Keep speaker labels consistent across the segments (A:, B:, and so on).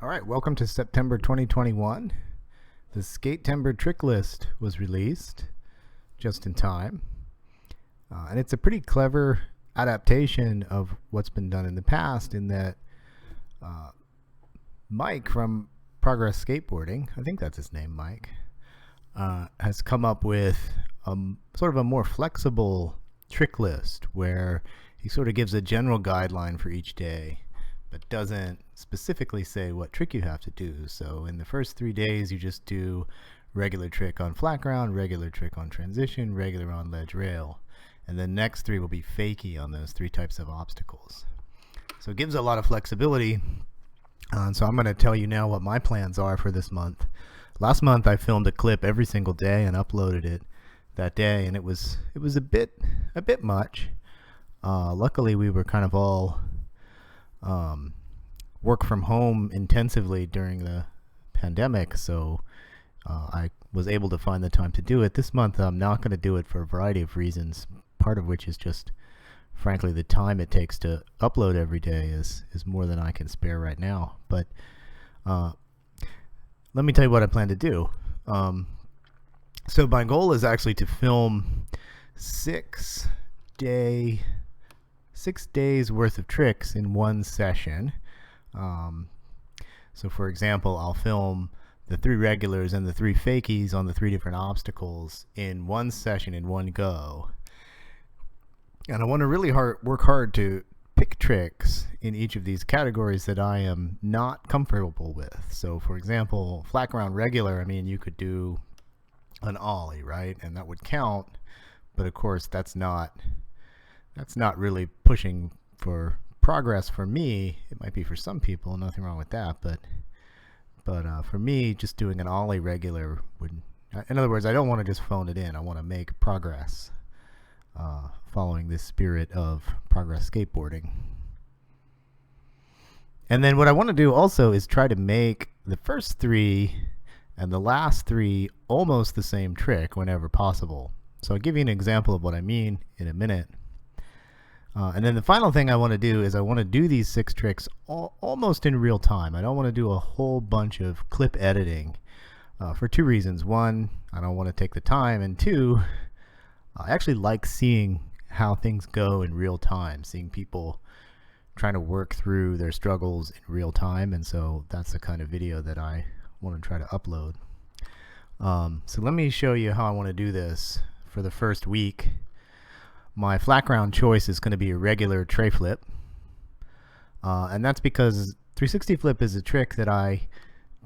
A: All right, welcome to September 2021. The Skate-Timber trick list was released just in time. And it's a pretty clever adaptation of what's been done in the past, in that Mike from Progress Skateboarding, I think that's his name, Mike, has come up with sort of a more flexible trick list where he sort of gives a general guideline for each day, but doesn't specifically say what trick you have to do. So in the first 3 days, you just do regular trick on flat ground, regular trick on transition, regular on ledge rail. And the next 3 will be fakie on those 3 types of obstacles. So it gives a lot of flexibility. So I'm going to tell you now what my plans are for this month. Last month I filmed a clip every single day and uploaded it that day, and it was a bit much. Luckily we were kind of all work from home intensively during the pandemic, so I was able to find the time to do it. This month I'm not going to do it for a variety of reasons, part of which is just frankly the time it takes to upload every day is more than I can spare right now. But let me tell you what I plan to do. So my goal is actually to film 6 days worth of tricks in one session. So for example, I'll film the 3 regulars and the 3 fakies on the 3 different obstacles in one session in one go. And I want to really work hard to pick tricks in each of these categories that I am not comfortable with. So for example, flat ground regular, I mean, you could do an ollie, right? And that would count, but of course that's not really pushing for progress for me. It might be for some people, nothing wrong with that, but for me, just doing an ollie regular would, in other words, I don't want to just phone it in. I want to make progress following this spirit of progress skateboarding. And then what I want to do also is try to make the first 3 and the last 3 almost the same trick whenever possible. So I'll give you an example of what I mean in a minute. And then the final thing I want to do is I want to do these 6 tricks almost in real time. I don't want to do a whole bunch of clip editing for 2 reasons. 1, I don't want to take the time, and 2, I actually like seeing how things go in real time, seeing people trying to work through their struggles in real time, and so that's the kind of video that I want to try to upload. So let me show you how I want to do this for the first week. My flat ground choice is going to be a regular tray flip, and that's because 360 flip is a trick that I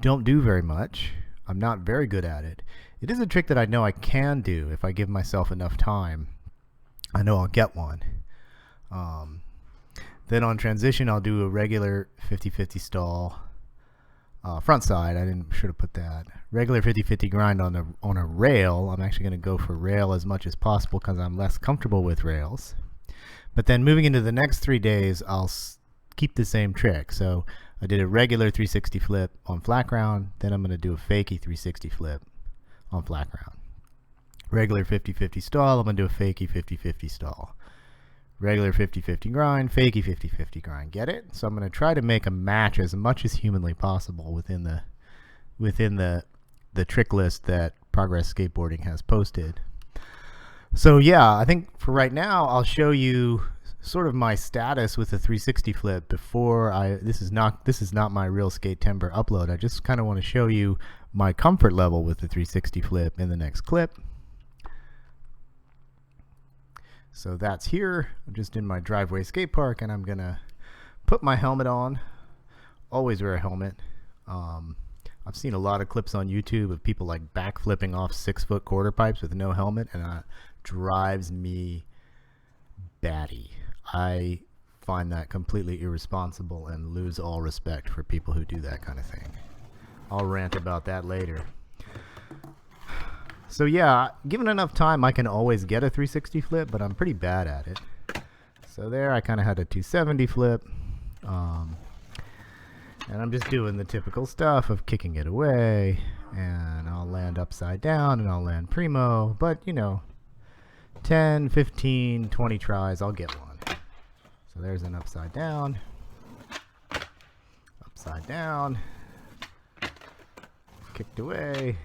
A: don't do very much. I'm not very good at it. It is a trick that I know I can do if I give myself enough time. I know I'll get one. Then on transition, I'll do a regular 50-50 stall. Front side, I should have put that. Regular 50-50 grind on a rail. I'm actually going to go for rail as much as possible because I'm less comfortable with rails. But then moving into the next 3 days, I'll keep the same trick. So I did a regular 360 flip on flat ground. Then I'm going to do a fakie 360 flip on flat ground. Regular 50-50 stall, I'm going to do a fakie 50-50 stall. Regular 50-50 grind, fakie 50-50 grind. Get it? So I'm going to try to make a match as much as humanly possible within the trick list that Progress Skateboarding has posted. So yeah, I think for right now I'll show you sort of my status with the 360 flip before this is not my real Skate-Timber upload. I just kind of want to show you my comfort level with the 360 flip in the next clip. So that's here. I'm just in my driveway skate park, and I'm gonna put my helmet on. Always wear a helmet. I've seen a lot of clips on YouTube of people like backflipping off 6-foot quarter pipes with no helmet, and that drives me batty. I find that completely irresponsible and lose all respect for people who do that kind of thing. I'll rant about that later. So yeah, given enough time, I can always get a 360 flip, but I'm pretty bad at it. So there, I kind of had a 270 flip. And I'm just doing the typical stuff of kicking it away, and I'll land upside down, and I'll land primo, but you know, 10, 15, 20 tries, I'll get one. So there's an upside down, kicked away.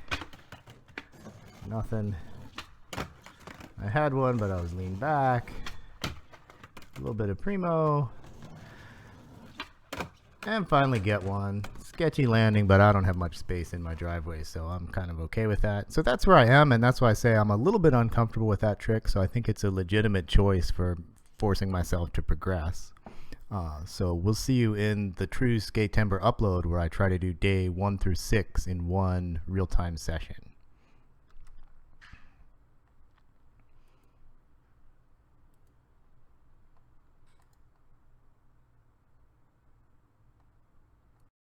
A: Nothing. I had one, but I was leaned back. A little bit of primo. And finally get one. Sketchy landing, but I don't have much space in my driveway, so I'm kind of okay with that. So that's where I am, and that's why I say I'm a little bit uncomfortable with that trick, so I think it's a legitimate choice for forcing myself to progress. So we'll see you in the True Skate Timber upload, where I try to do day 1 through 6 in one real-time session.